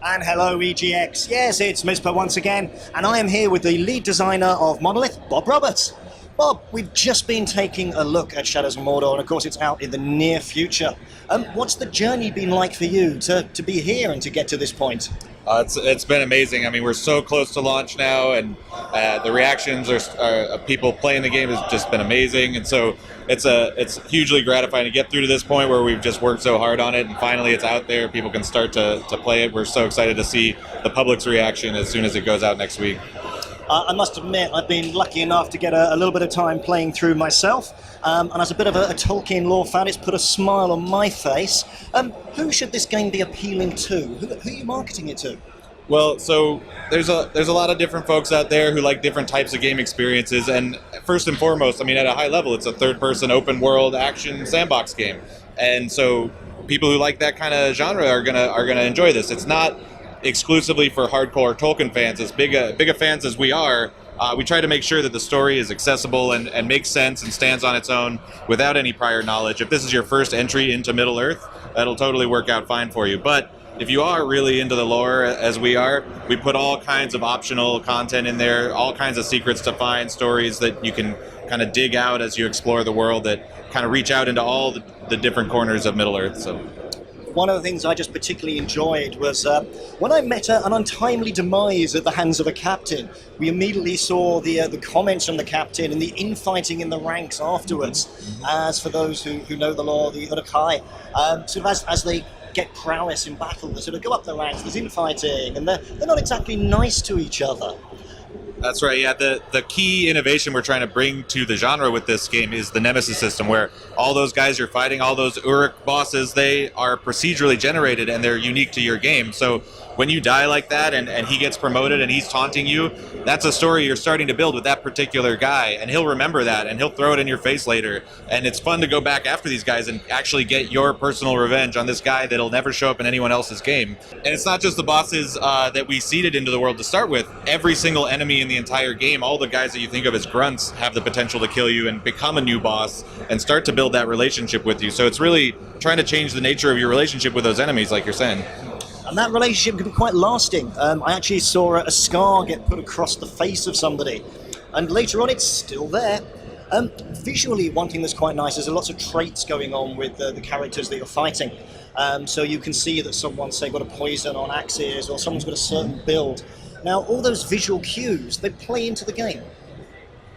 And hello EGX, yes it's Mizpah once again, and I am here with the lead designer of Monolith, Bob Roberts. Bob, we've just been taking a look at Shadows of Mordor, and of course it's out in the near future. What's the journey been like for you to be here and to get to this point? It's been amazing. I mean, we're so close to launch now, and the reactions of people playing the game has just been amazing. And so it's hugely gratifying to get through to this point where we've just worked so hard on it, and finally it's out there. People can start to play it. We're so excited to see the public's reaction as soon as it goes out next week. I must admit, I've been lucky enough to get a little bit of time playing through myself, and as a bit of a Tolkien lore fan, it's put a smile on my face. Who should this game be appealing to? Who are you marketing it to? Well, so there's a lot of different folks out there who like different types of game experiences, and first and foremost, I mean, at a high level, it's a third-person open-world action sandbox game, and so people who like that kind of genre are gonna enjoy this. It's not exclusively for hardcore Tolkien fans. As big a fans as we are, we try to make sure that the story is accessible and makes sense and stands on its own without any prior knowledge. If this is your first entry into Middle-earth, that'll totally work out fine for you. But if you are really into the lore, as we are, we put all kinds of optional content in there, all kinds of secrets to find, stories that you can kind of dig out as you explore the world that kind of reach out into all the different corners of Middle-earth. So. One of the things I just particularly enjoyed was when I met an untimely demise at the hands of a captain. We immediately saw the comments from the captain and the infighting in the ranks afterwards. As for those who know the lore, the Uruk-hai, sort of as they get prowess in battle, they sort of go up the ranks, there's infighting, and they're not exactly nice to each other. That's right, yeah. The key innovation we're trying to bring to the genre with this game is the Nemesis system, where all those guys you're fighting, all those Uruk bosses, they are procedurally generated and they're unique to your game. So when you die like that and he gets promoted and he's taunting you, that's a story you're starting to build with that particular guy, and he'll remember that and he'll throw it in your face later. And it's fun to go back after these guys and actually get your personal revenge on this guy that'll never show up in anyone else's game. And it's not just the bosses that we seeded into the world to start with. Every single enemy in the entire game, all the guys that you think of as grunts, have the potential to kill you and become a new boss and start to build that relationship with you. So it's really trying to change the nature of your relationship with those enemies, like you're saying. And that relationship can be quite lasting. I actually saw a scar get put across the face of somebody, and later on it's still there. Visually, one thing that's quite nice is there are lots of traits going on with the characters that you're fighting. So you can see that someone's, say, got a poison on axes, or someone's got a certain build. Now, all those visual cues, they play into the game.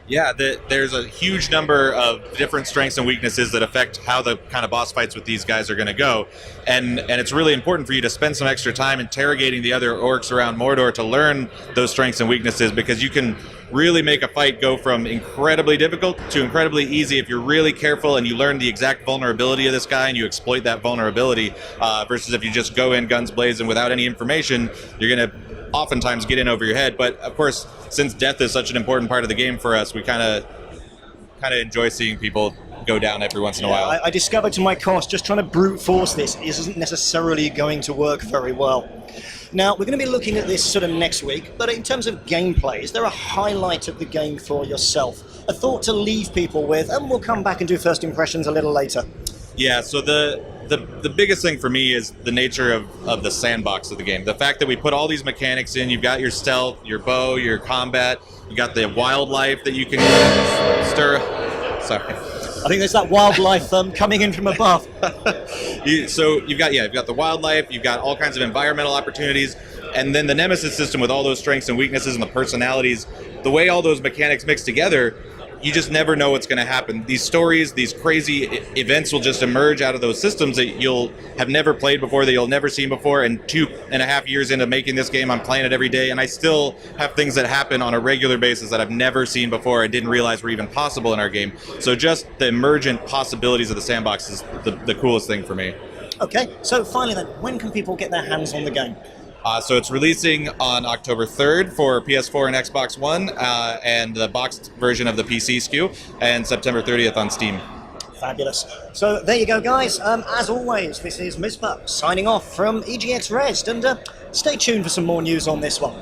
Yeah, there's a huge number of different strengths and weaknesses that affect how the kind of boss fights with these guys are going to go. And it's really important for you to spend some extra time interrogating the other orcs around Mordor to learn those strengths and weaknesses, because you can really make a fight go from incredibly difficult to incredibly easy if you're really careful and you learn the exact vulnerability of this guy and you exploit that vulnerability, versus if you just go in guns blazing without any information, you're going to oftentimes get in over your head. But of course, since death is such an important part of the game for us, we kind of enjoy seeing people go down every once in a while. I discovered to my cost, just trying to brute force this isn't necessarily going to work very well. Now, we're going to be looking at this sort of next week, but in terms of gameplay, is there a highlight of the game for yourself? A thought to leave people with, and we'll come back and do first impressions a little later. Yeah, so the biggest thing for me is the nature of the sandbox of the game. The fact that we put all these mechanics in. You've got your stealth, your bow, your combat. You got the wildlife that you can stir. Sorry. I think there's that wildlife coming in from above. So you've got the wildlife. You've got all kinds of environmental opportunities, and then the Nemesis system with all those strengths and weaknesses and the personalities. The way all those mechanics mix together, you just never know what's going to happen. These stories, these crazy events will just emerge out of those systems that you'll have never played before, that you'll never seen before. And 2.5 years into making this game, I'm playing it every day, and I still have things that happen on a regular basis that I've never seen before and didn't realize were even possible in our game. So just the emergent possibilities of the sandbox is the coolest thing for me. Okay, so finally then, when can people get their hands on the game? So it's releasing on October 3rd for PS4 and Xbox One, and the boxed version of the PC SKU, and September 30th on Steam. Fabulous. So there you go, guys. As always, this is Mizpah signing off from EGX Rest, and stay tuned for some more news on this one.